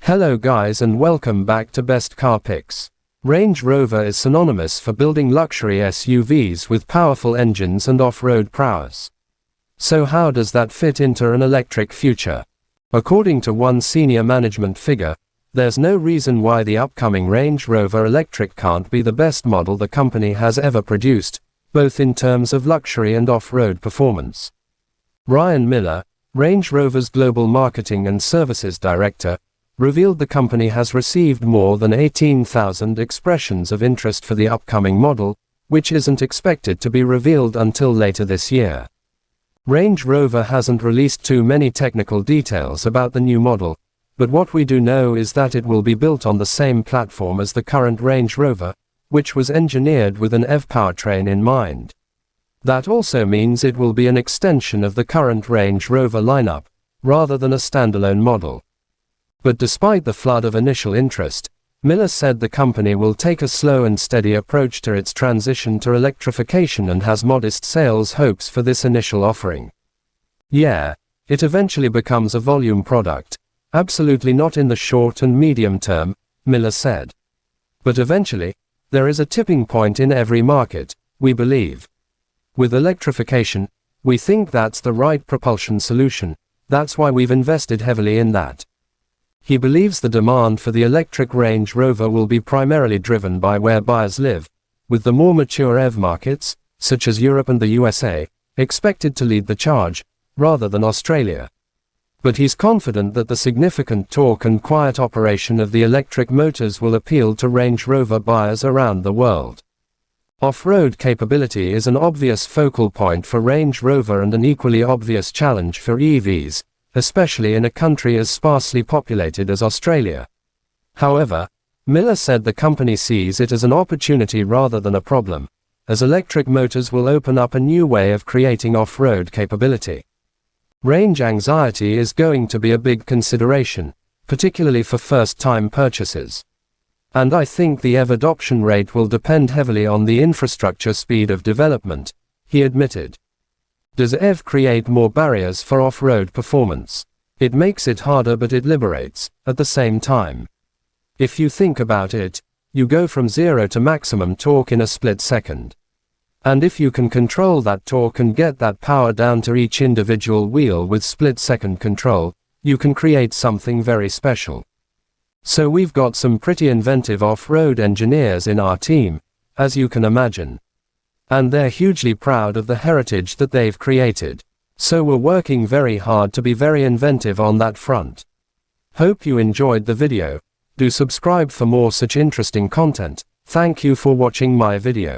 Hello guys and welcome back to Best Car Picks. Range Rover is synonymous for building luxury SUVs with powerful engines and off-road prowess. So how does that fit into an electric future? According to one senior management figure, there's no reason why the upcoming Range Rover Electric can't be the best model the company has ever produced, both in terms of luxury and off-road performance. Ryan Miller, Range Rover's Global Marketing and Services Director, revealed the company has received more than 18,000 expressions of interest for the upcoming model, which isn't expected to be revealed until later this year. Range Rover hasn't released too many technical details about the new model, but what we do know is that it will be built on the same platform as the current Range Rover, which was engineered with an EV powertrain in mind. That also means it will be an extension of the current Range Rover lineup, rather than a standalone model. But despite the flood of initial interest, Miller said the company will take a slow and steady approach to its transition to electrification and has modest sales hopes for this initial offering. Yeah, it eventually becomes a volume product, absolutely not in the short and medium term, Miller said. But eventually, there is a tipping point in every market, we believe. With electrification, we think that's the right propulsion solution, that's why we've invested heavily in that. He believes the demand for the electric Range Rover will be primarily driven by where buyers live, with the more mature EV markets, such as Europe and the USA, expected to lead the charge, rather than Australia. But he's confident that the significant torque and quiet operation of the electric motors will appeal to Range Rover buyers around the world. Off-road capability is an obvious focal point for Range Rover and an equally obvious challenge for EVs, especially in a country as sparsely populated as Australia. However, Miller said the company sees it as an opportunity rather than a problem, as electric motors will open up a new way of creating off-road capability. Range anxiety is going to be a big consideration, particularly for first-time purchasers. And I think the EV adoption rate will depend heavily on the infrastructure speed of development, he admitted. Does EV create more barriers for off-road performance? It makes it harder, but it liberates, at the same time. If you think about it, you go from zero to maximum torque in a split second. And if you can control that torque and get that power down to each individual wheel with split-second control, you can create something very special. So we've got some pretty inventive off-road engineers in our team, as you can imagine. And they're hugely proud of the heritage that they've created. So we're working very hard to be very inventive on that front. Hope you enjoyed the video. Do subscribe for more such interesting content. Thank you for watching my video.